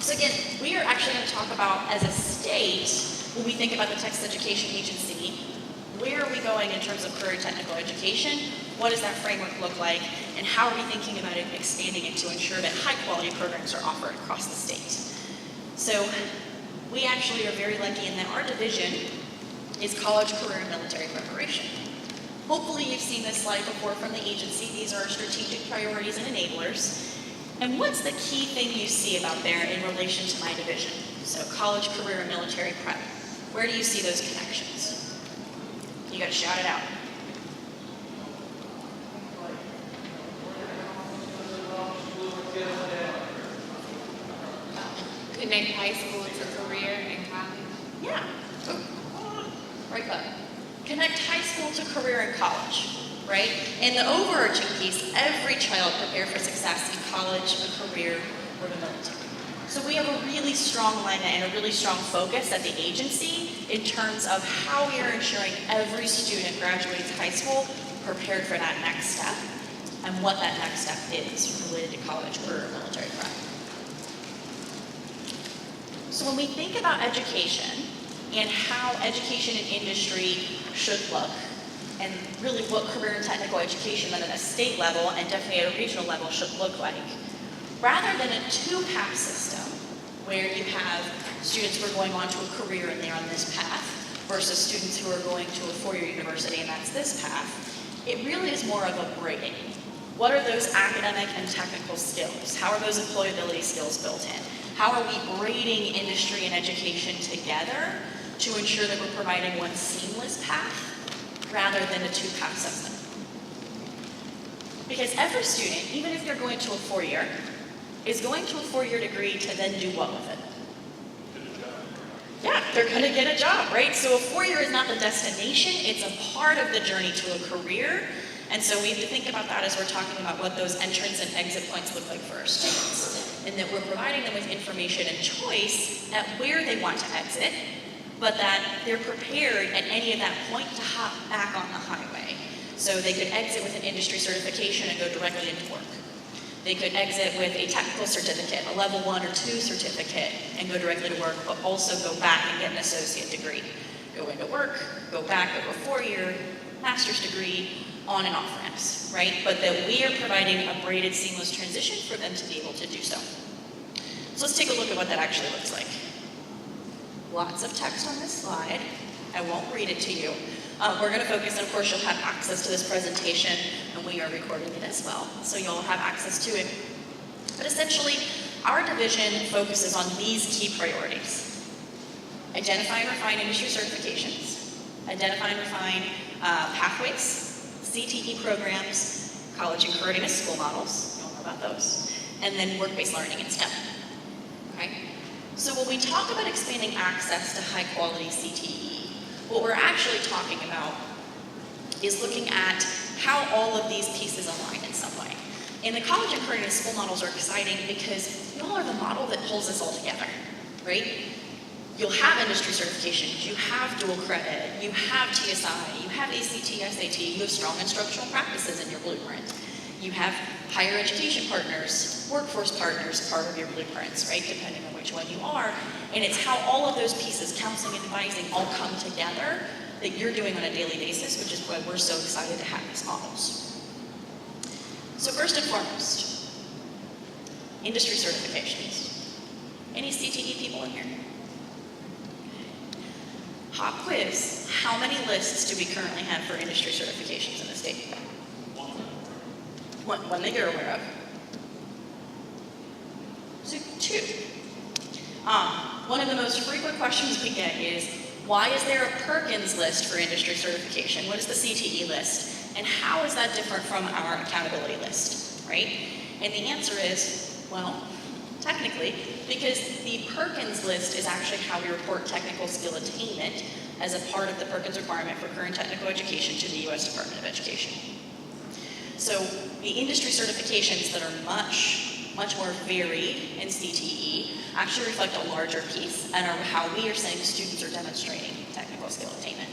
So again, we are actually going to talk about, as a state, when we think about the Texas Education Agency, where are we going in terms of career technical education? What does that framework look like? And how are we thinking about it, expanding it to ensure that high quality programs are offered across the state? So we actually are very lucky in that our division is college, career, and military preparation. Hopefully you've seen this slide before from the agency. These are our strategic priorities and enablers. And what's the key thing you see about there in relation to my division? So college, career, and military prep. Where do you see those connections? You gotta shout it out. Connect high school to career and college? Yeah. Right button. Connect high school to career and college, right? And the overarching piece, every child prepare for success in college, a career, or the military. So we have a really strong alignment and a really strong focus at the agency in terms of how we are ensuring every student graduates high school prepared for that next step and what that next step is related to college, career, or military prep. So when we think about education and how education and industry should look, and really what career and technical education then at a state level and definitely at a regional level should look like, rather than a two-path system where you have students who are going on to a career and they're on this path versus students who are going to a four-year university and that's this path, it really is more of a braiding. What are those academic and technical skills? How are those employability skills built in? How are we braiding industry and education together to ensure that we're providing one seamless path rather than a two-path system? Because every student, even if they're going to a four-year, is going to a four-year degree to then do what with it? Yeah, they're going to get a job, right? So a four-year is not the destination, it's a part of the journey to a career. And so we have to think about that as we're talking about what those entrance and exit points look like for our students. And that we're providing them with information and choice at where they want to exit, but that they're prepared at any of that point to hop back on the highway. So they could exit with an industry certification and go directly into work. They could exit with a technical certificate, a level 1 or 2 certificate, and go directly to work, but also go back and get an associate degree. Go into work, go back, go to a four-year master's degree, on and off ramps, right? But that we are providing a braided, seamless transition for them to be able to do so. So let's take a look at what that actually looks like. Lots of text on this slide. I won't read it to you. We're going to focus, and of course you'll have access to this presentation, and we are recording it as well, so you'll have access to it. But essentially, our division focuses on these key priorities. Identify and refine industry certifications, identify and refine pathways, CTE programs, college and career readiness school models, you'll know about those, and then work-based learning in STEM. Okay? So when we talk about expanding access to high-quality CTE, what we're actually talking about is looking at how all of these pieces align in some way. And the college and career readiness school models are exciting because y'all are the model that pulls this all together, right? You'll have industry certifications, you have dual credit, you have TSI, you have ACT, SAT, you have strong instructional practices in your blueprint. You have higher education partners, workforce partners, part of your blueprints, right, depending on which one you are. And it's how all of those pieces, counseling and advising, all come together that you're doing on a daily basis, which is why we're so excited to have these models. So first and foremost, industry certifications. Any CTE people in here? Hop quiz. How many lists do we currently have for industry certifications in the state? One that you're aware of. So two. One of the most frequent questions we get is, why is there a Perkins list for industry certification? What is the CTE list? And how is that different from our accountability list, right? And the answer is, well, technically, because the Perkins list is actually how we report technical skill attainment as a part of the Perkins requirement for current technical education to the U.S. Department of Education. So the industry certifications that are much more varied in CTE actually reflect a larger piece and are how we are saying students are demonstrating technical skill attainment.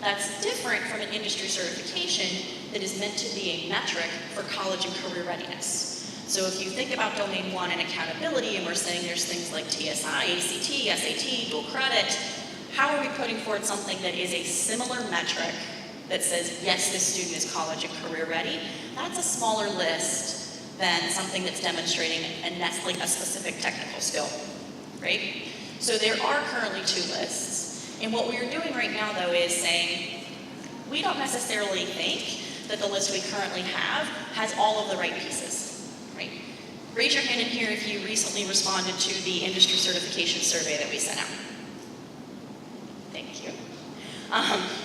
That's different from an industry certification that is meant to be a metric for college and career readiness. So if you think about Domain 1 and accountability, and we're saying there's things like TSI, ACT, SAT, dual credit, how are we putting forward something that is a similar metric that says, yes, this student is college and career ready? That's a smaller list than something that's demonstrating like a specific technical skill, right? So there are currently 2 lists. And what we're doing right now, though, is saying, we don't necessarily think that the list we currently have has all of the right pieces, right? Raise your hand in here if you recently responded to the industry certification survey that we sent out. Thank you.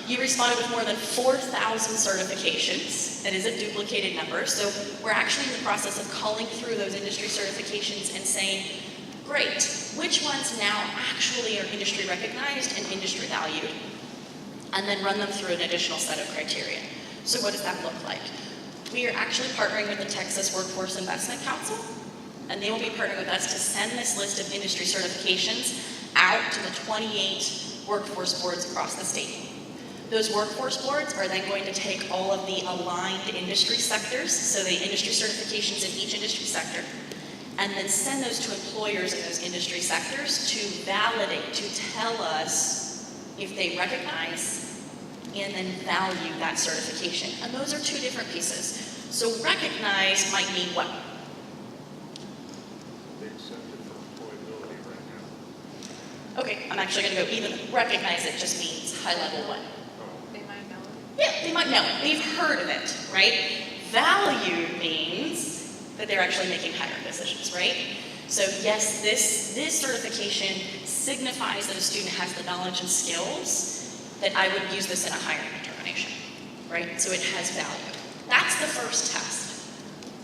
You responded with more than 4,000 certifications. That is a duplicated number. So we're actually in the process of culling through those industry certifications and saying, great, which ones now actually are industry recognized and industry valued? And then run them through an additional set of criteria. So what does that look like? We are actually partnering with the Texas Workforce Investment Council, and they will be partnering with us to send this list of industry certifications out to the 28 workforce boards across the state. Those workforce boards are then going to take all of the aligned industry sectors, so the industry certifications in each industry sector, and then send those to employers in those industry sectors to validate, to tell us if they recognize and then value that certification. And those are 2 different pieces. So recognize might mean what? They accept it for employability right now. Okay, I'm actually going to go even. Recognize it just means high level what? They might know it. Yeah, they might know it. They've heard of it, right? Value means that they're actually making hiring decisions, right? So yes, this certification signifies that a student has the knowledge and skills that I would use this in a hiring determination, right? So it has value. That's the first test.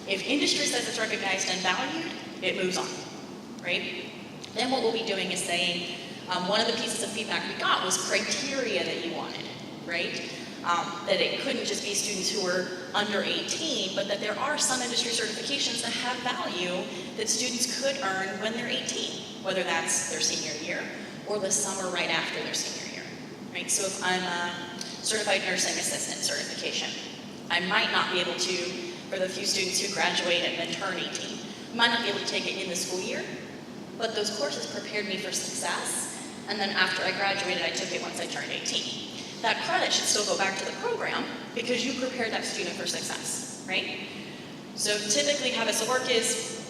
If industry says it's recognized and valued, it moves on, right? Then what we'll be doing is saying, one of the pieces of feedback we got was criteria that you wanted, right? That it couldn't just be students who were under 18, but that there are some industry certifications that have value that students could earn when they're 18, whether that's their senior year or the summer right after their senior year, right? So if I'm a certified nursing assistant certification, I might not be able to, for the few students who graduate and then turn 18, might not be able to take it in the school year, but those courses prepared me for success, and then after I graduated, I took it once I turned 18. That credit should still go back to the program because you prepared that student for success, right? So typically how this will work is,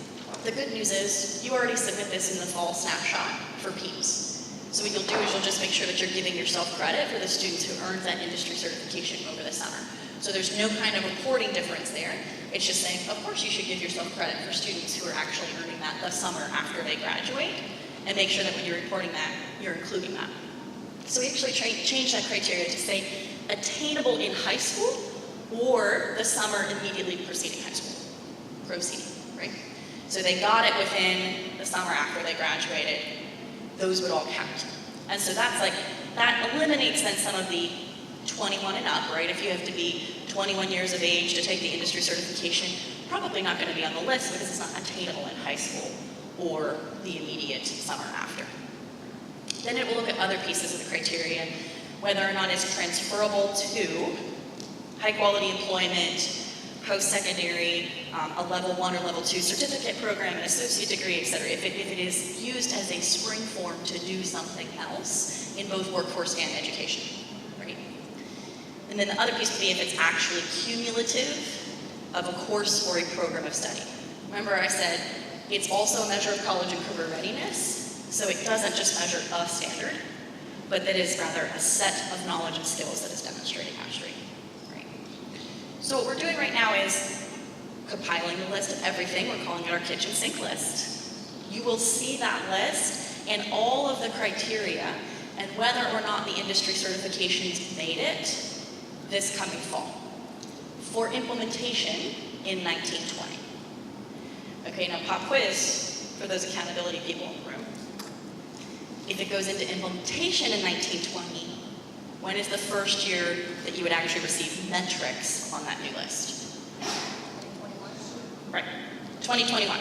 the good news is you already submit this in the fall snapshot for PEEMS. So what you'll do is you'll just make sure that you're giving yourself credit for the students who earned that industry certification over the summer. So there's no kind of reporting difference there. It's just saying, of course you should give yourself credit for students who are actually earning that the summer after they graduate, and make sure that when you're reporting that, you're including that. So we actually changed that criteria to say attainable in high school or the summer immediately preceding high school. Proceeding, right? So they got it within the summer after they graduated. Those would all count. And so that's like, that eliminates then some of the 21 and up, right? If you have to be 21 years of age to take the industry certification, probably not going to be on the list because it's not attainable in high school or the immediate summer after. Then it will look at other pieces of the criteria, whether or not it's transferable to high quality employment, post-secondary, a level 1 or level 2 certificate program, an associate degree, et cetera, if it is used as a spring form to do something else in both workforce and education, right? And then the other piece would be if it's actually cumulative of a course or a program of study. Remember I said it's also a measure of college and career readiness. So it doesn't just measure a standard, but that is rather a set of knowledge and skills that is demonstrating mastery. Right? So what we're doing right now is compiling the list of everything. We're calling it our kitchen sink list. You will see that list and all of the criteria and whether or not the industry certifications made it this coming fall for implementation in 1920. Okay, now pop quiz for those accountability people in the room. If it goes into implementation in 1920, when is the first year that you would actually receive metrics on that new list? 2021. Right, 2021.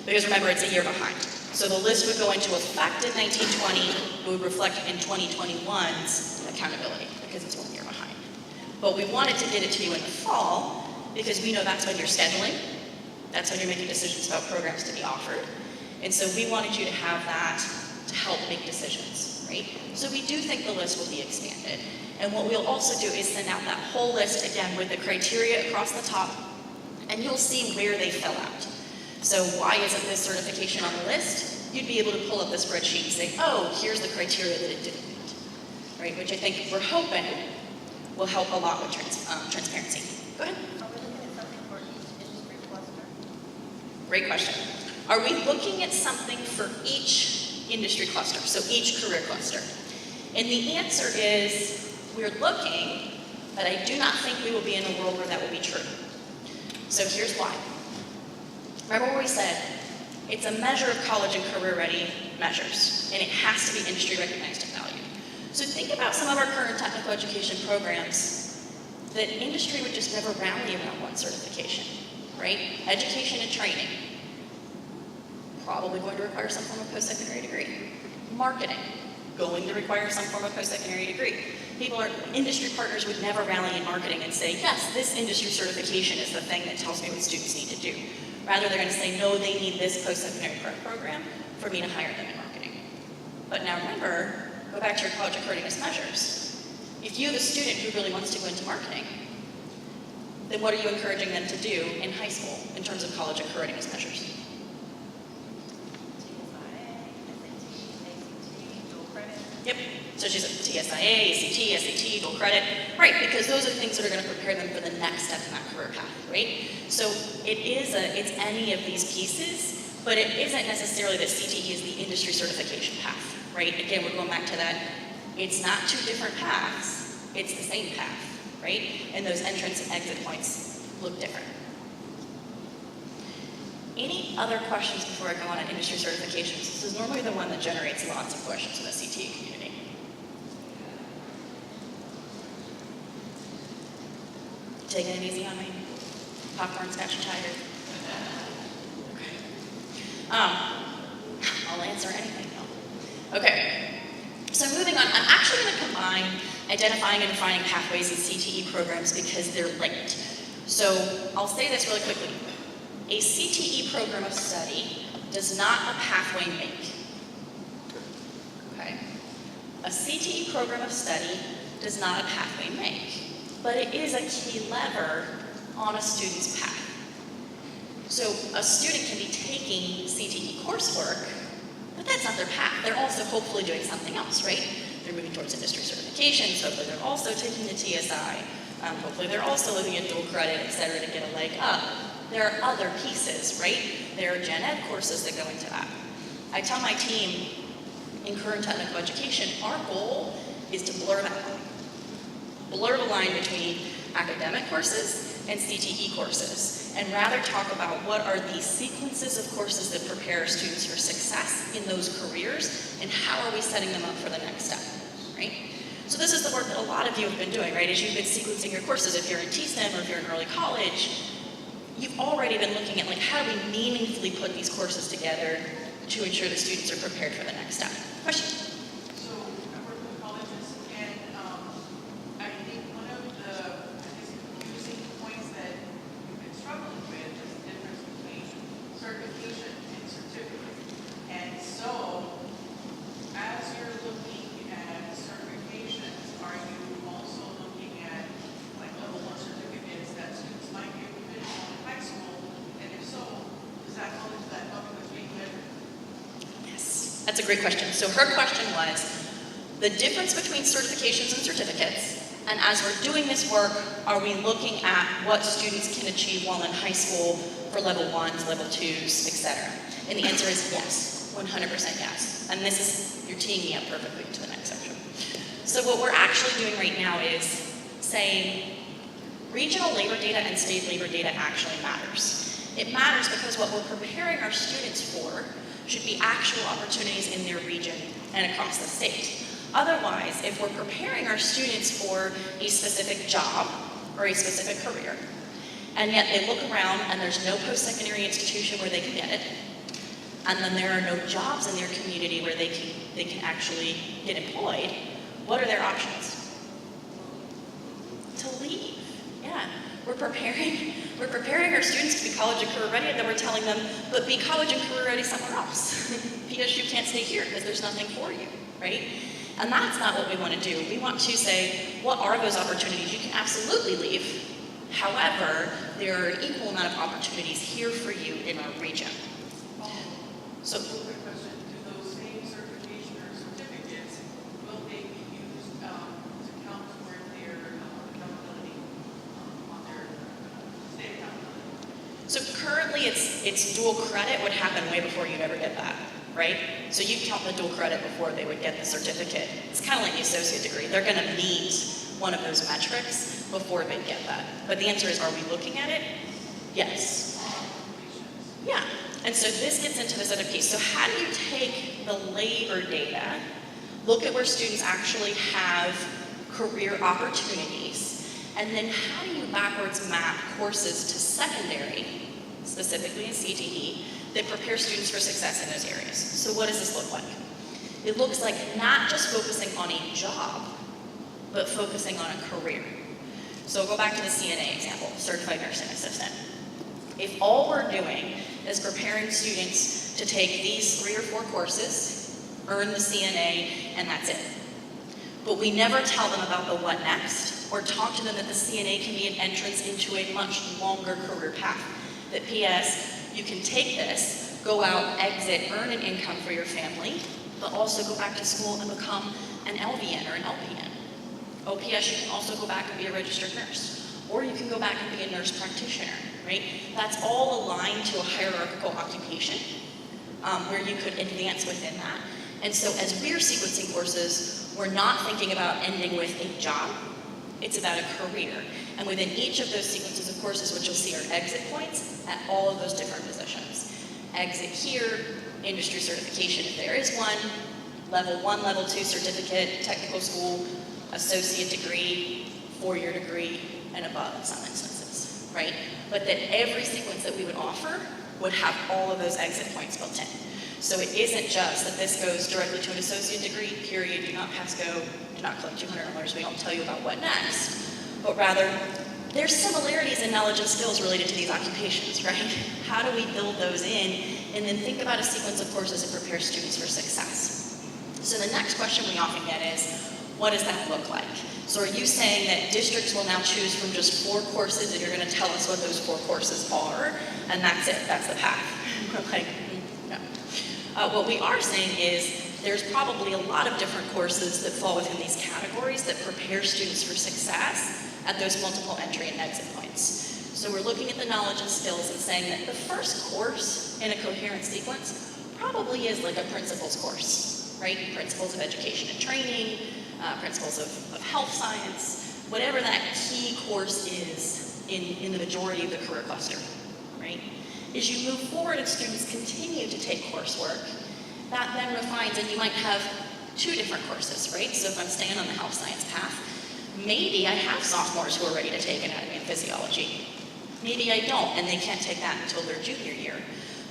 Because remember, it's a year behind. So the list would go into effect in 1920, it would reflect in 2021's accountability, because it's 1 year behind. But we wanted to get it to you in the fall, because we know that's when you're scheduling, That's when you're making decisions about programs to be offered. And so we wanted you to have that to help make decisions, right? So we do think the list will be expanded. And what we'll also do is send out that whole list again with the criteria across the top, and you'll see where they fell out. So why isn't this certification on the list? You'd be able to pull up the spreadsheet and say, oh, here's the criteria that it didn't meet, right? Which I think we're hoping will help a lot with transparency. Go ahead. Are we looking at something for each industry cluster? Great question. Are we looking at something for each industry cluster, so each career cluster? And the answer is, we're looking, but I do not think we will be in a world where that will be true. So here's why. Remember what we said, it's a measure of college and career ready measures, and it has to be industry recognized and valued. So think about some of our current technical education programs that industry would just never rally around one certification, right? Education and training, probably going to require some form of post-secondary degree. Marketing, going to require some form of post-secondary degree. Industry partners would never rally in marketing and say, yes, this industry certification is the thing that tells me what students need to do. Rather, they're going to say, no, they need this post-secondary prep program for me to hire them in marketing. But now remember, go back to your college readiness measures. If you have a student who really wants to go into marketing, then what are you encouraging them to do in high school in terms of college and career readiness measures? Yep. So she's a TSIA, ACT, SAT, dual credit. Right, because those are things that are going to prepare them for the next step in that career path, right? So it's any of these pieces, but it isn't necessarily that CTE is the industry certification path, right? Again, we're going back to that. It's not two different paths, it's the same path, right? And those entrance and exit points look different. Any other questions before I go on to industry certifications? This is normally the one that generates lots of questions in the CTE community. Taking it easy on me? Popcorn, scotch, and tired? Okay. I'll answer anything though. Okay. So moving on, I'm actually going to combine identifying and defining pathways in CTE programs because they're linked. So I'll say this really quickly. A CTE program of study does not a pathway make. Okay? A CTE program of study does not a pathway make, but it is a key lever on a student's path. So a student can be taking CTE coursework, but that's not their path. They're also hopefully doing something else, right? They're moving towards industry certifications, hopefully they're also taking the TSI, hopefully they're also looking at dual credit, et cetera, to get a leg up. There are other pieces, right? There are gen ed courses that go into that. I tell my team in current technical education, our goal is to blur that line. Blur the line between academic courses and CTE courses, and rather talk about what are the sequences of courses that prepare students for success in those careers, and how are we setting them up for the next step, right? So this is the work that a lot of you have been doing, right? As you've been sequencing your courses, if you're in TSTEM or if you're in early college, you've already been looking at like how do we meaningfully put these courses together to ensure the students are prepared for the next step. Question? So I work with colleges, and I think one of the confusing points that we've been struggling with is the difference between certification and certificate. And so as you're looking at certifications, are you also looking at like level 1 certificates that students might be able to finish in high school? And if so, does that fall into that bucket that's being measured? Yes, that's a great question. So her question was the difference between certifications and certificates, and as we're doing this work, are we looking at what students can achieve while in high school for level 1s, level 2s, etc.? And the answer is yes, 100% yes. And this is, you're teeing me up perfectly to the next section. So what we're actually doing right now is saying regional labor data and state labor data actually matters. It matters because what we're preparing our students for should be actual opportunities in their region and across the state. Otherwise, if we're preparing our students for a specific job or a specific career, and yet they look around and there's no post-secondary institution where they can get it, and then there are no jobs in their community where they can actually get employed, what are their options? To leave, yeah. We're preparing our students to be college and career ready, and then we're telling them, but be college and career ready somewhere else. Because you can't stay here because there's nothing for you, right? And that's not what we want to do. We want to say, what are those opportunities? You can absolutely leave. However, there are an equal amount of opportunities here for you in our region. So, Real quick question, do those same certification or certificates, will they be used to count toward their accountability on their state accountability? so currently it's dual credit would happen way before you'd ever get that, right? So you count the dual credit before they would get the certificate. It's kind of like the associate degree. They're going to meet one of those metrics before they get that. But the answer is, are we looking at it? Yes. Yeah. And so this gets into this other piece. So how do you take the labor data, look at where students actually have career opportunities, and then how do you backwards map courses to secondary, specifically in CTE, that prepare students for success in those areas? So what does this look like? It looks like not just focusing on a job, but focusing on a career. So go back to the CNA example, Certified Nursing Assistant. If all we're doing is preparing students to take these 3 or 4 courses, earn the CNA, and that's it. But we never tell them about the what next, or talk to them that the CNA can be an entrance into a much longer career path. That P.S., you can take this, go out, exit, earn an income for your family, but also go back to school and become an LVN or an LPN. OPS, you can also go back and be a registered nurse, or you can go back and be a nurse practitioner, right? That's all aligned to a hierarchical occupation where you could advance within that. And so as we're sequencing courses, we're not thinking about ending with a job. It's about a career. And within each of those sequences of courses, what you'll see are exit points at all of those different positions. Exit here, industry certification if there is one, level 1, level 2 certificate, technical school, associate degree, 4-year degree, and above in some instances, right? But that every sequence that we would offer would have all of those exit points built in. So it isn't just that this goes directly to an associate degree, period, do not pass go, do not collect $200, we don't tell you about what next, but rather there's similarities in knowledge and skills related to these occupations, right? How do we build those in and then think about a sequence of courses that prepare students for success? So the next question we often get is, what does that look like? So are you saying that districts will now choose from just 4 courses and you're going to tell us what those 4 courses are, and that's it, that's the path? We're like, no. What we are saying is there's probably a lot of different courses that fall within these categories that prepare students for success at those multiple entry and exit points. So we're looking at the knowledge and skills and saying that the first course in a coherent sequence probably is like a principles course, right? Principles of education and training, principles of health science, whatever that key course is in the majority of the career cluster, right? As you move forward and students continue to take coursework, that then refines, and you might have 2 different courses, right? So if I'm staying on the health science path, maybe I have sophomores who are ready to take anatomy and physiology. Maybe I don't, and they can't take that until their junior year.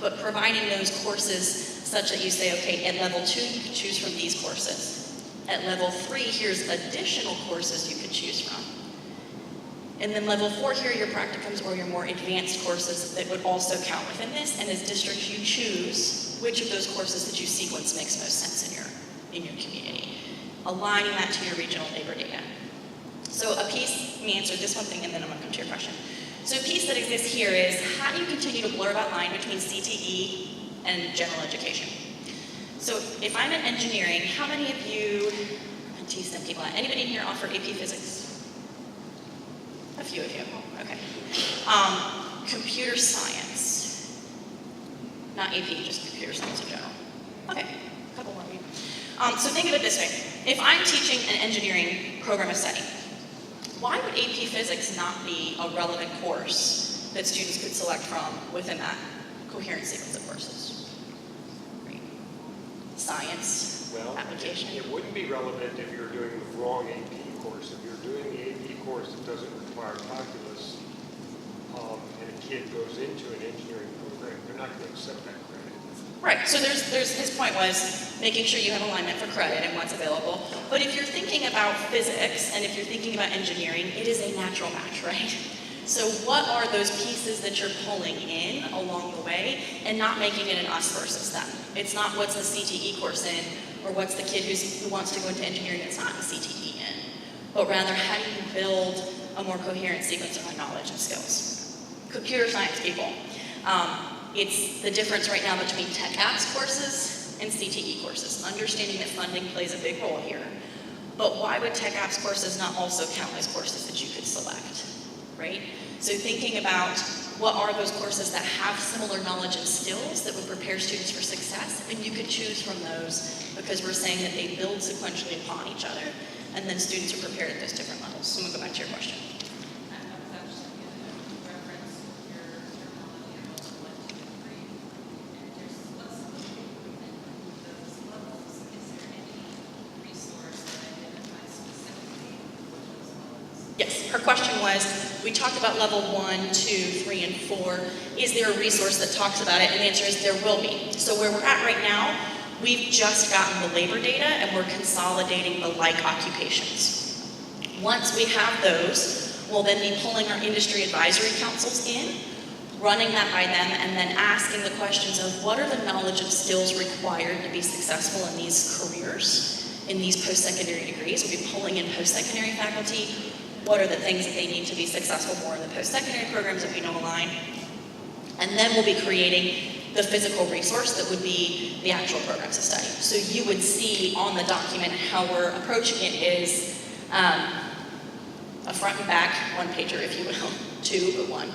But providing those courses such that you say, okay, at level 2, you can choose from these courses. At level 3, here's additional courses you could choose from. And then level 4, here are your practicums or your more advanced courses that would also count within this. And as districts, you choose which of those courses that you sequence makes most sense in your community. Aligning that to your regional labor data. So a piece, let me answer this one thing and then I'm going to come to your question. So a piece that exists here is, how do you continue to blur that line between CTE and general education? So if I'm in engineering, how many of you, T-STEM people, anybody in here offer AP Physics? A few of you, okay. Computer science. Not AP, just computer science in general. Okay, a couple more of you. So think of it this way. If I'm teaching an engineering program of study, why would AP Physics not be a relevant course that students could select from within that coherent sequence of courses? Right. Science, application. It wouldn't be relevant if you're doing the wrong AP course. If you're doing the AP course that doesn't require calculus, and a kid goes into an engineering program, they're not going to accept that credit. Right, so there's his point was making sure you have alignment for credit and what's available. But if you're thinking about physics and if you're thinking about engineering, it is a natural match, right? So what are those pieces that you're pulling in along the way and not making it an us versus them? It's not what's the CTE course in or what's the kid who wants to go into engineering that's not the CTE in, but rather how do you build a more coherent sequence of knowledge and skills. Computer science people, it's the difference right now between tech apps courses and CTE courses, understanding that funding plays a big role here. But why would tech apps courses not also count as courses that you could select, right? So thinking about what are those courses that have similar knowledge and skills that would prepare students for success, and you could choose from those because we're saying that they build sequentially upon each other, and then students are prepared at those different levels. So I'm gonna go back to your question. I was actually going to reference your terminology of 1, 2, and 3. And there's what's within those levels. Is there any resource that identifies specifically what those levels? Yes, her question was, we talked about level 1, 2, 3, and 4. Is there a resource that talks about it? And the answer is there will be. So where we're at right now, we've just gotten the labor data and we're consolidating the like occupations. Once we have those, we'll then be pulling our industry advisory councils in, running that by them, and then asking the questions of what are the knowledge and skills required to be successful in these careers, in these post-secondary degrees. We'll be pulling in post-secondary faculty. What are the things that they need to be successful for in the post-secondary programs that we know align? And then we'll be creating the physical resource that would be the actual programs of study. So you would see on the document how we're approaching it is a front and back one-pager, if you will, 2 but 1,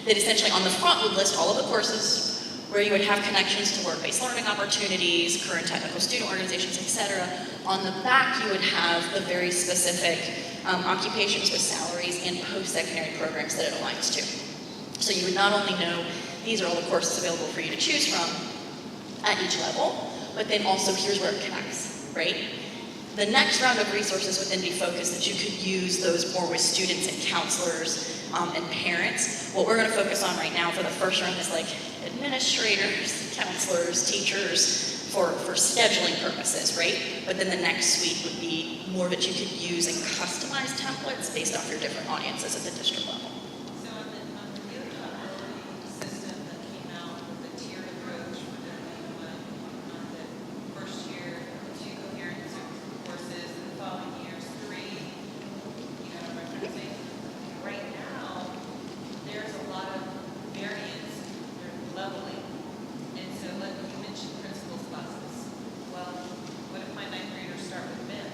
that essentially on the front would list all of the courses where you would have connections to work-based learning opportunities, current technical student organizations, etc. On the back, you would have the very specific occupations with salaries and post-secondary programs that it aligns to. So you would not only know these are all the courses available for you to choose from at each level, but then also here's where it connects, right? The next round of resources would then be focused that you could use those more with students and counselors and parents. What we're going to focus on right now for the first round is like administrators, counselors, teachers for scheduling purposes, right? But then the next suite would be more that you could use and customize templates based off your different audiences at the district level. So on the new accountability system that came out with the tiered approach for on the first year, 2 coherent courses, and the following years, 3, you know, referencing. Right now, there's a lot of variance, there's leveling. And so like you mentioned principals classes. Well, what if my 9th graders start with men?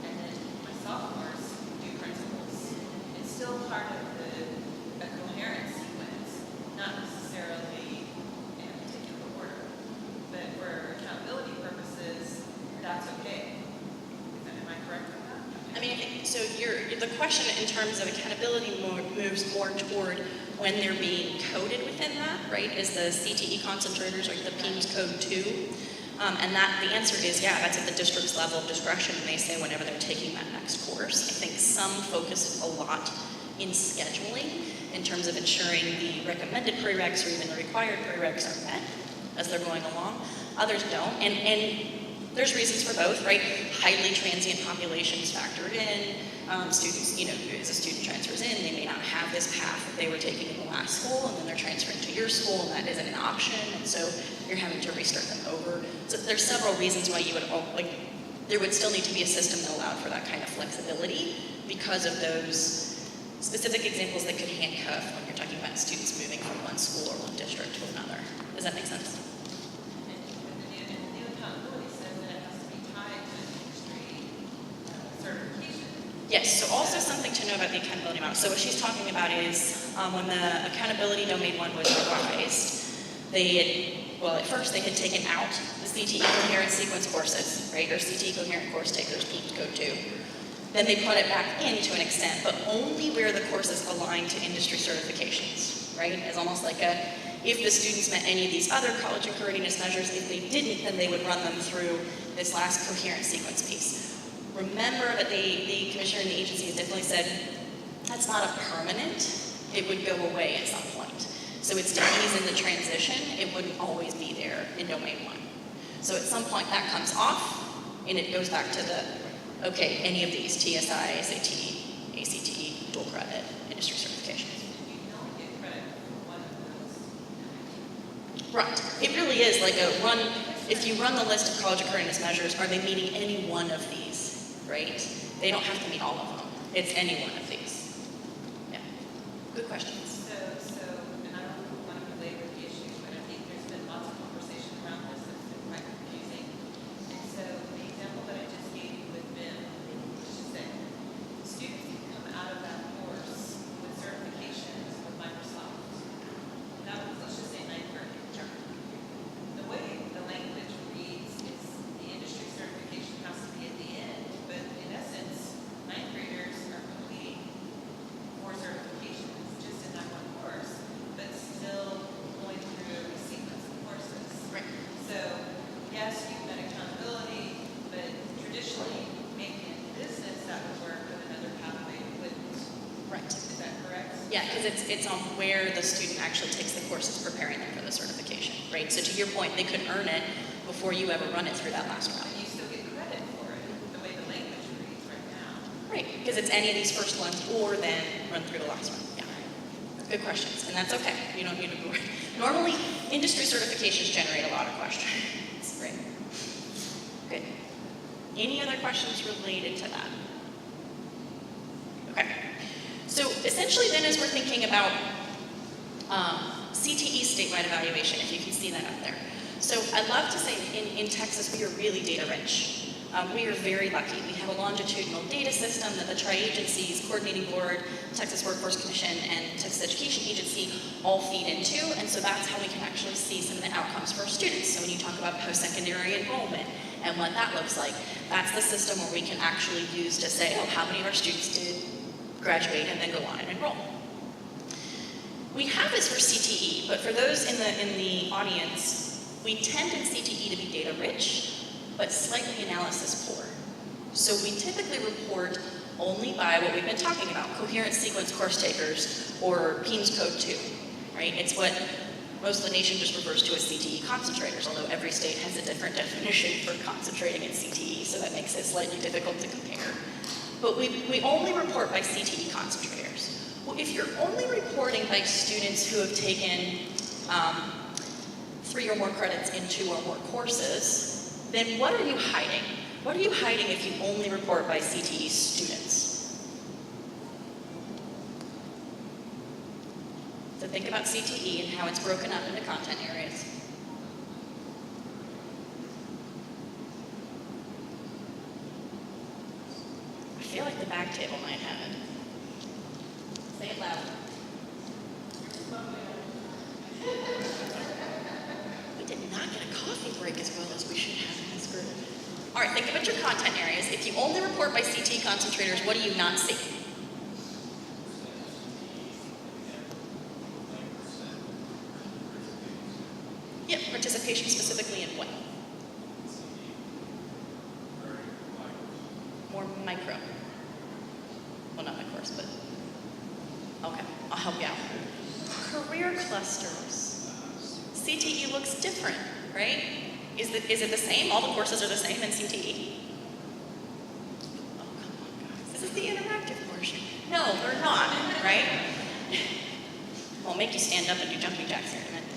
And then my sophomores do principals? It's still part of a coherent sequence, not necessarily in a particular order. But for accountability purposes, that's okay. Am I correct on that? I mean, I think, so the question in terms of accountability moves more toward when they're being coded within that, right? Is the CTE concentrators or the PEAMS code 2? And the answer is, yeah, that's at the district's level of discretion, and they say whenever they're taking that next course. I think some focus a lot in scheduling in terms of ensuring the recommended prereqs or even the required prereqs are met as they're going along. Others don't, and there's reasons for both, right? Highly transient populations factored in. Students, you know, as a student transfers in, they may not have this path that they were taking in the last school, and then they're transferring to your school, and that isn't an option, and so you're having to restart them over. So there's several reasons why you would, there would still need to be a system that allowed for that kind of flexibility because of those specific examples that could handcuff when you're talking about students moving from one school or one district to another. Does that make sense? And the new accountability says that it has to be tied to an industry certification. Yes, so also something to know about the accountability model. So what she's talking about is when the accountability domain 1 was revised, at first they had taken out the CTE coherent sequence courses, right, or CTE coherent course takers, PEAMS code 2. Then they put it back in to an extent, but only where the courses aligned to industry certifications, right? It's almost like if the students met any of these other college and career readiness measures, if they didn't, then they would run them through this last coherent sequence piece. Remember that the commissioner and the agency has definitely said that's not a permanent, it would go away at some point. So it's to ease in the transition, it wouldn't always be there in domain 1. So at some point that comes off and it goes back to any of these TSI, SAT, ACT, dual credit, industry certifications. Right. It really is like a run, if you run the list of college readiness measures, are they meeting any one of these, right? They don't have to meet all of them. It's any one of these. Yeah. Good questions. And I don't want to belabor the issue, but I think there's been lots of conversation around this that's been quite confusing. And so the example that I just gave you with BIM, let's just say, students can come out of that course with certifications with Microsoft. Now, let's just say ninth grade. The way the language reads is the industry certification has to be at the end, but in essence, ninth graders are completing 4 certifications just in that one course, but still going through a sequence of courses. Right. So, yes, you've got accountability, but traditionally, maybe in business that would work, but another pathway wouldn't. Right. Is that correct? Yeah, because it's on where the student actually takes the courses preparing them for the certification, right? So to your point, they could earn it before you ever run it through that last round. And you still get credit for it, the way the language reads right now. Right, because it's any of these first ones or then run through the last one. Yeah. Good questions, and that's okay. You don't need to be worried. Normally, industry certifications generate a lot of questions. Right. Good. Any other questions related to that? Okay. So essentially then as we're thinking about CTE statewide evaluation, if you can see that up there. So I'd love to say in Texas we are really data rich. We are very lucky. We have a longitudinal data system that the tri-agencies, Coordinating Board, Texas Workforce Commission, and Texas Education Agency all feed into, and so that's how we can actually see some of the outcomes for our students. So when you talk about post-secondary enrollment and what that looks like, that's the system where we can actually use to say, oh, how many of our students did graduate and then go on and enroll. We have this for CTE, but for those in the audience, we tend in CTE to be data rich, but slightly analysis poor. So we typically report only by what we've been talking about, coherent sequence course takers, or PEIMS Code 2, right? It's what most of the nation just refers to as CTE concentrators, although every state has a different definition for concentrating in CTE, so that makes it slightly difficult to compare. But we only report by CTE concentrators. Well, if you're only reporting by students who have taken 3 or more credits in 2 or more courses, then what are you hiding? What are you hiding if you only report by CTE students? So think about CTE and how it's broken up into content areas. I feel like the back table might have it. Say it loud. We did not get a coffee break as well as we should have in this group. All right, think about your content areas. If you only report by CTE concentrators, what do you not see? Yep, participation specifically in what? More micro. Well, not my course, but okay, I'll help you out. Career clusters. CTE looks different, right? Is it the same? All the courses are the same in CTE? Oh, come on, guys. This is the interactive portion. No, they're not, right? I'll make you stand up and do jumping jacks here in a minute.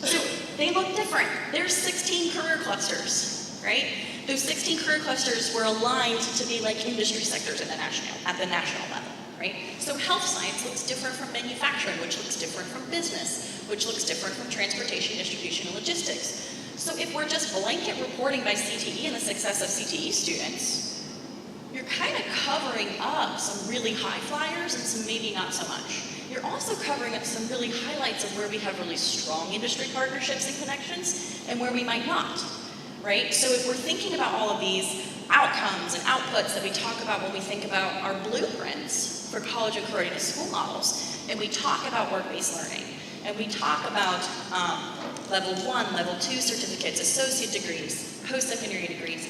So they look different. There's 16 career clusters, right? Those 16 career clusters were aligned to be like industry sectors at the national level, right? So health science looks different from manufacturing, which looks different from business, which looks different from transportation, distribution, and logistics. So if we're just blanket reporting by CTE and the success of CTE students, you're kind of covering up some really high flyers and some maybe not so much. You're also covering up some really highlights of where we have really strong industry partnerships and connections and where we might not, right? So if we're thinking about all of these outcomes and outputs that we talk about when we think about our blueprints for college and career readiness school models, and we talk about work-based learning, and we talk about level 1, level 2 certificates, associate degrees, post-secondary degrees,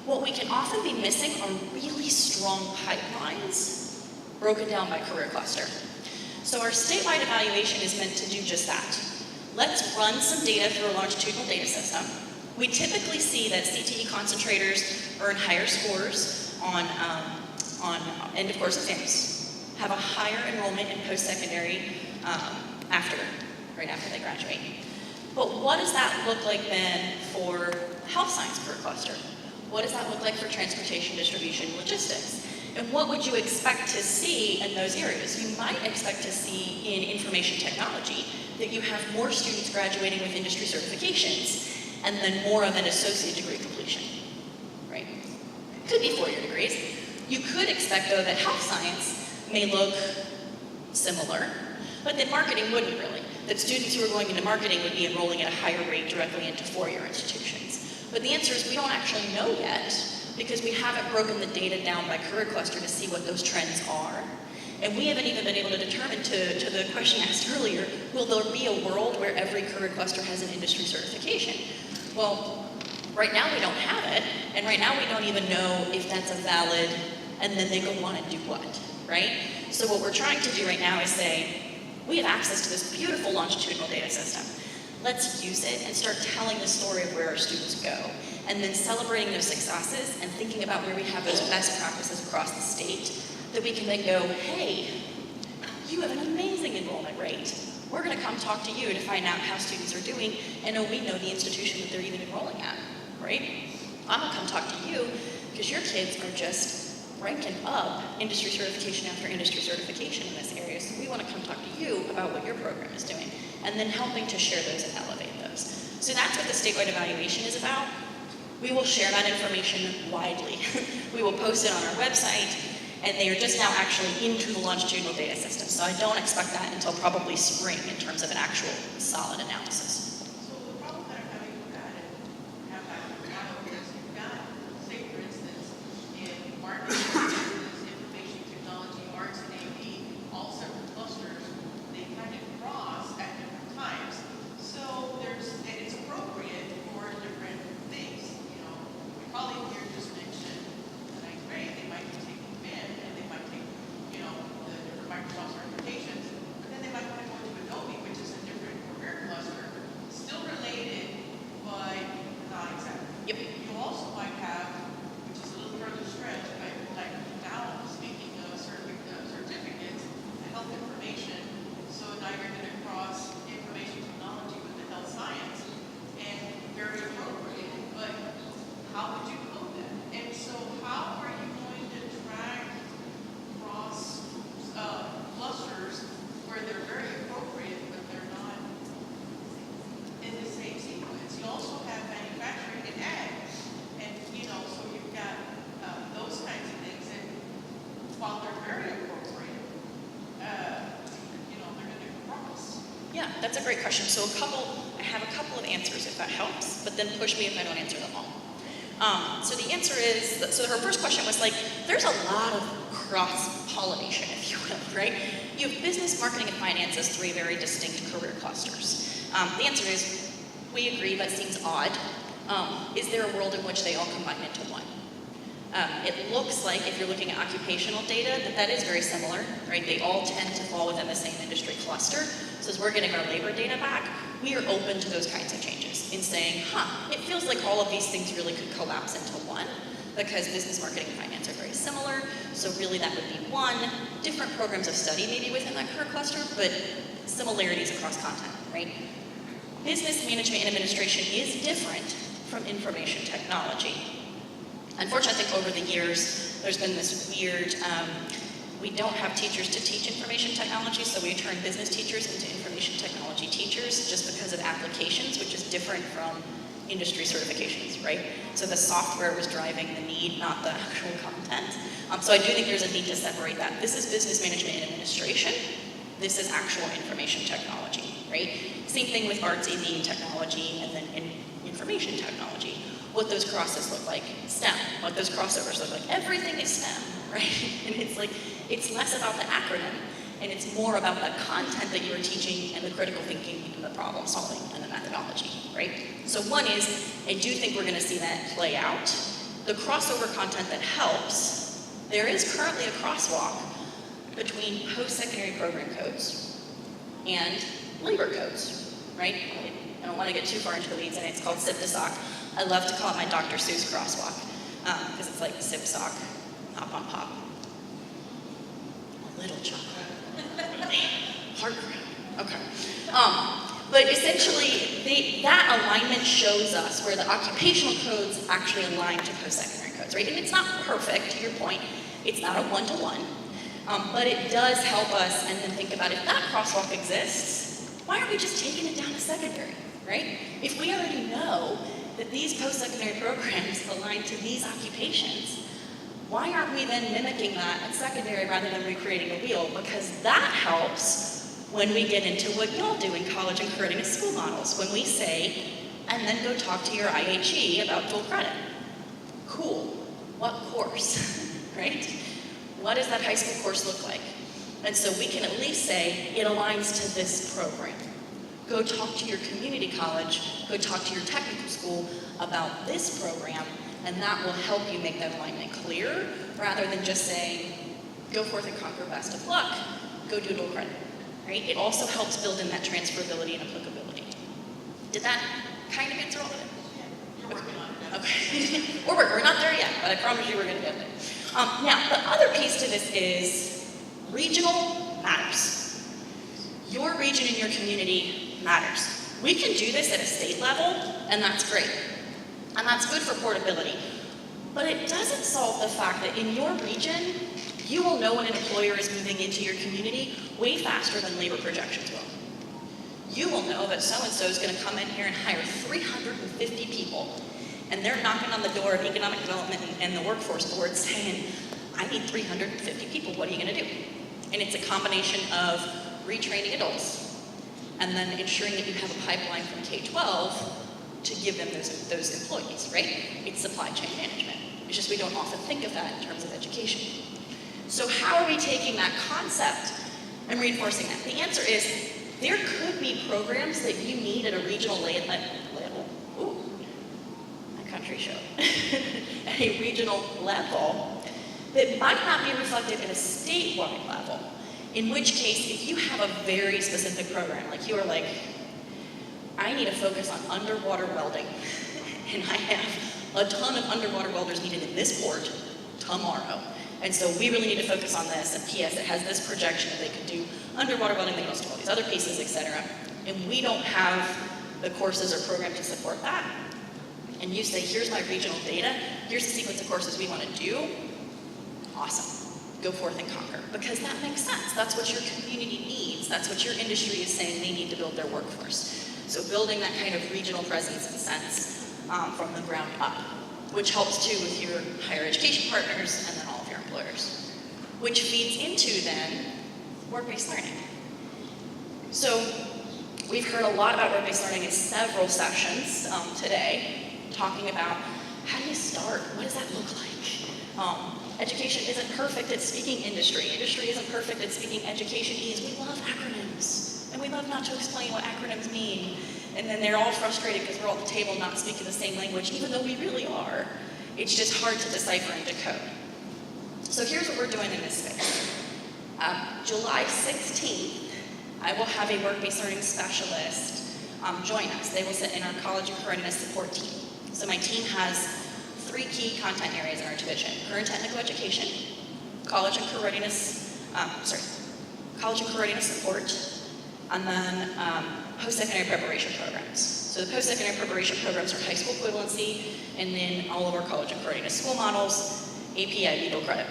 what we can often be missing are really strong pipelines broken down by career cluster. So our statewide evaluation is meant to do just that. Let's run some data through a longitudinal data system. We typically see that CTE concentrators earn higher scores on end of course exams, have a higher enrollment in post-secondary right after they graduate. But what does that look like then for health science career cluster? What does that look like for transportation, distribution, logistics? And what would you expect to see in those areas? You might expect to see in information technology that you have more students graduating with industry certifications and then more of an associate degree completion, right? Could be 4-year degrees. You could expect, though, that health science may look similar, but that marketing wouldn't really. That students who are going into marketing would be enrolling at a higher rate directly into 4-year institutions. But the answer is we don't actually know yet because we haven't broken the data down by career cluster to see what those trends are. And we haven't even been able to determine, to the question asked earlier, will there be a world where every career cluster has an industry certification? Well, right now we don't have it, and right now we don't even know if that's a valid, and then they go on and do what, right? So what we're trying to do right now is say, we have access to this beautiful longitudinal data system. Let's use it and start telling the story of where our students go, and then celebrating those successes and thinking about where we have those best practices across the state that we can then go, hey, you have an amazing enrollment rate. We're going to come talk to you to find out how students are doing, and we know the institution that they're even enrolling at, right? I'm going to come talk to you because your kids are just ranking up industry certification after industry certification in this area, so we want to come talk to you about what your program is doing, and then helping to share those and elevate those. So that's what the statewide evaluation is about. We will share that information widely. We will post it on our website, and they are just now actually into the longitudinal data system. So I don't expect that until probably spring in terms of an actual solid analysis. So the problem that I'm having with that and have that model is you've got, say for instance, in marketing, business, information technology, arts, and AP, all separate clusters, they kind of cross at different times. So and it's appropriate for different things. You know, my colleague here just mentioned the 9th grade, they might be taking BIM and they might take, you know, the different Microsoft certifications, but then they might want to go to Adobe, which is a different career cluster, still related, but not exactly. Yep. You also might have, which is a little further stretch, but like now speaking of certificates, the health information, so now you're going to cross information technology with the health science, and very appropriate, but how would you code that? And so how are you going to track cross clusters where they're very appropriate, but they're not in the same sequence? You also have manufacturing and ag, and you know, so you've got those kinds of things, and while they're very appropriate, you know, they're going to cross. Yeah, that's a great question. So I have a couple of answers if that helps, but then push me if I don't answer them all. So the answer is, so her first question was like, there's a lot of cross-pollination, if you will, right? You have business, marketing, and finance as 3 very distinct career clusters. The answer is, we agree, that seems odd. Is there a world in which they all combine into one? It looks like, if you're looking at occupational data, that is very similar, right? They all tend to fall within the same industry cluster. So as we're getting our labor data back, we are open to those kinds of changes in saying, it feels like all of these things really could collapse into one because business, marketing, and finance are very similar. So really that would be one. Different programs of study maybe within that career cluster, but similarities across content, right? Business management and administration is different from information technology. Unfortunately, I think over the years, there's been this weird, we don't have teachers to teach information technology, so we turn business teachers into information technology teachers just because of applications, which is different from industry certifications, right? So the software was driving the need, not the actual content. So I do think there's a need to separate that. This is business management and administration. This is actual information technology, right? Same thing with arts, AP, and technology, and then information technology. What those crosses look like, STEM, what those crossovers look like. Everything is STEM, right? And it's like, it's less about the acronym, and it's more about the content that you are teaching and the critical thinking and the problem solving and the methodology, right? So one is, I do think we're gonna see that play out. The crossover content that helps, there is currently a crosswalk between post-secondary program codes and labor codes, right? I don't wanna get too far into the weeds, and it's called SIP to SOC. I love to call it my Dr. Seuss crosswalk, because it's like sip, sock, hop on pop. A little chocolate. Hard. Okay. But essentially, that alignment shows us where the occupational codes actually align to post-secondary codes, right? And it's not perfect, to your point. It's not a one-to-one. But it does help us and then think about if that crosswalk exists, why aren't we just taking it down to secondary, right? If we already know that these post-secondary programs align to these occupations, why aren't we then mimicking that at secondary rather than recreating the wheel? Because that helps when we get into what y'all do in college and creating school models. When we say, and then go talk to your IHE about dual credit. Cool. What course, right? What does that high school course look like? And so we can at least say it aligns to this program. Go talk to your community college, go talk to your technical school about this program, and that will help you make that alignment clear, rather than just saying, go forth and conquer, best of luck, go do dual credit, right? It also helps build in that transferability and applicability. Did that kind of answer all of it? You're working on it. Okay. We're not there yet, but I promise you we're going to get there. Now, the other piece to this is regional matters. Your region and your community matters. We can do this at a state level, and that's great. And that's good for portability. But it doesn't solve the fact that in your region, you will know when an employer is moving into your community way faster than labor projections will. You will know that so-and-so is going to come in here and hire 350 people, and they're knocking on the door of economic development and the workforce board saying, I need 350 people, what are you going to do? And it's a combination of retraining adults and then ensuring that you have a pipeline from K-12 to give them those employees, right? It's supply chain management. It's just we don't often think of that in terms of education. So how are we taking that concept and reinforcing that? The answer is there could be programs that you need at a regional level. Ooh, my country show. At a regional level that might not be reflected at a statewide level. In which case, if you have a very specific program, like you are like, I need to focus on underwater welding, and I have a ton of underwater welders needed in this port tomorrow. And so we really need to focus on this, and PS, it has this projection that they could do underwater welding, they can also do all these other pieces, etc. And we don't have the courses or program to support that. And you say, here's my regional data, here's the sequence of courses we want to do. Awesome. Go forth and conquer. Because that makes sense. That's what your community needs. That's what your industry is saying they need to build their workforce. So building that kind of regional presence and sense from the ground up, which helps too with your higher education partners and then all of your employers, which feeds into then work-based learning. So we've heard a lot about work-based learning in several sessions today, talking about how do you start? What does that look like? Education isn't perfect at speaking industry. Industry isn't perfect at speaking education is. We love acronyms, and we love not to explain what acronyms mean. And then they're all frustrated because we're all at the table not speaking the same language, even though we really are. It's just hard to decipher and decode. So here's what we're doing in this space. July 16th, I will have a work-based learning specialist join us. They will sit in our college and career readiness support team. So my team has 3 key content areas in our division: current technical education, college and career readiness, college and career readiness support, and then post-secondary preparation programs. So the post-secondary preparation programs are high school equivalency, and then all of our college and career readiness school models, AP, IB, dual credit.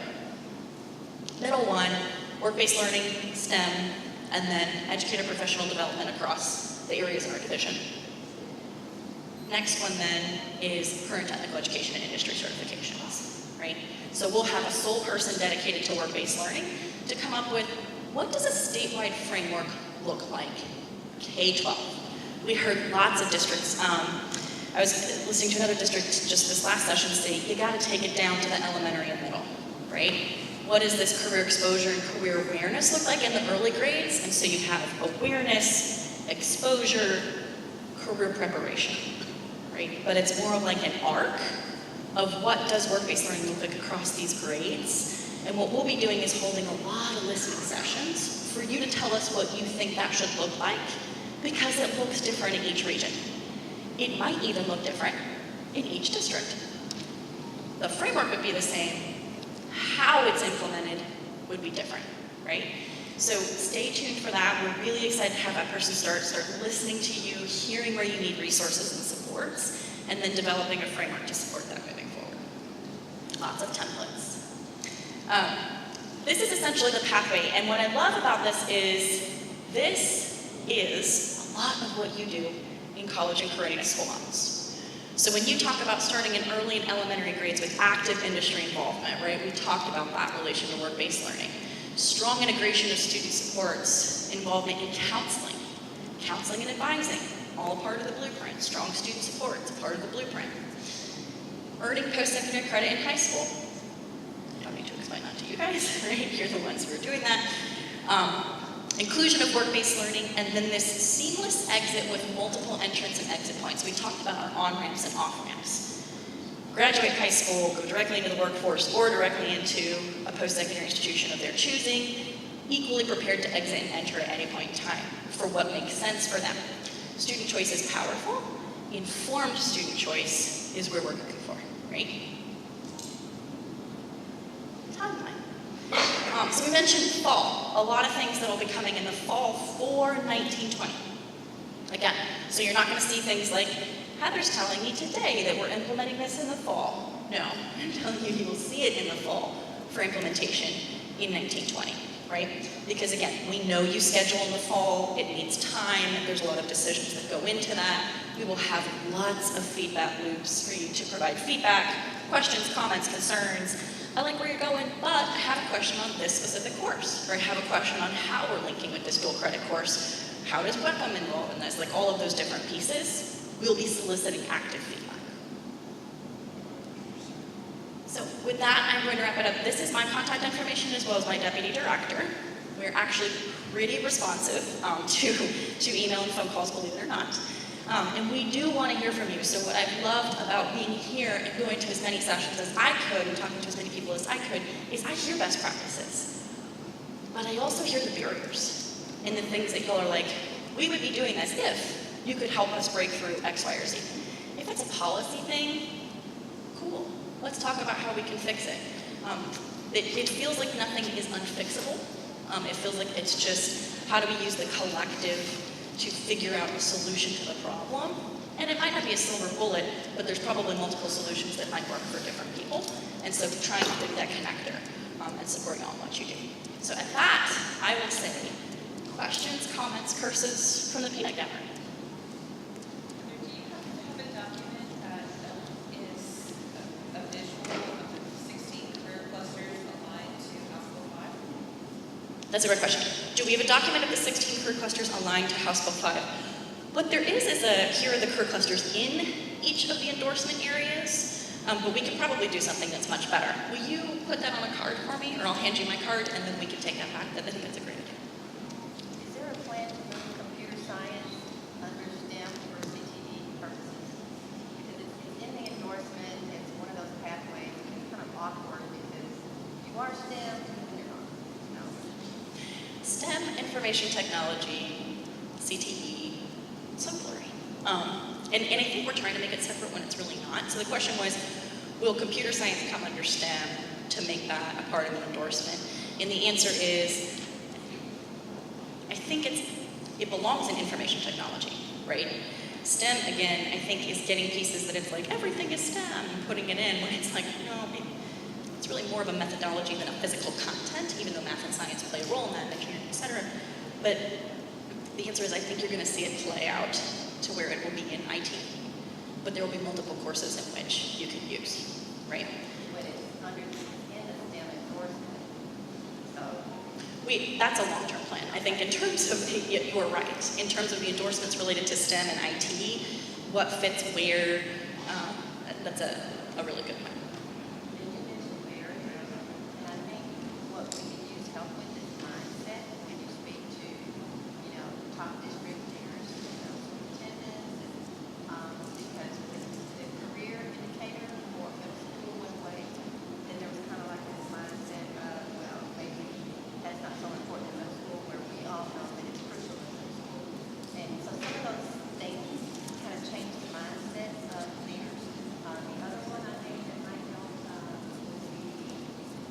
Middle one, work-based learning, STEM, and then educator professional development across the areas in our division. Next one then is current technical education and industry certifications, right? So we'll have a sole person dedicated to work-based learning to come up with what does a statewide framework look like? K-12. We heard lots of districts. I was listening to another district just this last session say, you gotta take it down to the elementary and middle, right? What does this career exposure and career awareness look like in the early grades? And so you have awareness, exposure, career preparation, right? But it's more of like an arc of what does work-based learning look like across these grades. And what we'll be doing is holding a lot of listening sessions for you to tell us what you think that should look like, because it looks different in each region. It might even look different in each district. The framework would be the same, how it's implemented would be different, right? So stay tuned for that. We're really excited to have that person start listening to you, hearing where you need resources and supports, and then developing a framework to support that moving forward. Lots of templates. This is essentially the pathway, and what I love about this is a lot of what you do in college and career readiness school models. So when you talk about starting in early and elementary grades with active industry involvement, right, we talked about that relation to work-based learning. Strong integration of student supports, involvement in counseling and advising, all part of the blueprint. Strong student supports, part of the blueprint. Earning post-secondary credit in high school. I don't need to explain that to you guys, right? You're the ones who are doing that. Inclusion of work-based learning, and then this seamless exit with multiple entrance and exit points. We talked about our on-ramps and off-ramps. Graduate high school, go directly into the workforce, or directly into a post-secondary institution of their choosing, equally prepared to exit and enter at any point in time for what makes sense for them. Student choice is powerful. Informed student choice is where we're looking for, right? Timeline. So we mentioned fall, a lot of things that will be coming in the fall for 1920. Again, so you're not going to see things like, Heather's telling me today that we're implementing this in the fall. No, I'm telling you, you will see it in the fall for implementation in 1920, right? Because again, we know you schedule in the fall, it needs time, there's a lot of decisions that go into that. We will have lots of feedback loops for you to provide feedback, questions, comments, concerns. I like where you're going, but I have a question on this specific course, or I have a question on how we're linking with this dual credit course. How does WEPM involve in this? Like all of those different pieces, we'll be soliciting active feedback. So with that, I'm going to wrap it up. This is my contact information as well as my deputy director. We're actually pretty responsive to email and phone calls, believe it or not. And we do want to hear from you. So what I've loved about being here and going to as many sessions as I could and talking to as many people as I could is I hear best practices. But I also hear the barriers and the things that y'all are like, we would be doing this if you could help us break through X, Y, or Z. If it's a policy thing, cool. Let's talk about how we can fix it. It feels like nothing is unfixable. It feels like it's just how do we use the collective to figure out a solution to the problem. And it might not be a silver bullet, but there's probably multiple solutions that might work for different people. And so trying to be that connector and support you on what you do. So at that, I will say questions, comments, curses from the peanut gallery. Do you happen to have a document that is a visual of the 16 career clusters aligned to House Bill 5? That's a great question. Do we have a document of the 16 career clusters aligned to House Bill 5? What there is here are the career clusters in each of the endorsement areas, but we could probably do something that's much better. Will you put that on a card for me, or I'll hand you my card, and then we can take that back? I think that's a great idea. Is there a plan to move computer science under STEM for CTE purposes? Because it's in the endorsement, it's one of those pathways, it's kind of awkward because you are STEM and you're not, you know? STEM, information technology, CTE, so blurry. And I think we're trying to make it separate when it's really not. So the question was, will computer science come under STEM to make that a part of an endorsement? And the answer is, I think it belongs in information technology, right? STEM, again, I think is getting pieces that it's like, everything is STEM, and putting it in when it's like, no, it's really more of a methodology than a physical content, even though math and science play a role in that, engineering, et cetera. But the answer is I think you're going to see it play out to where it will be in IT. But there will be multiple courses in which you can use, right? But it's under in the STEM endorsement. So That's a long-term plan. I think in terms of, you're right, in terms of the endorsements related to STEM and IT, what fits where, that's a really good plan.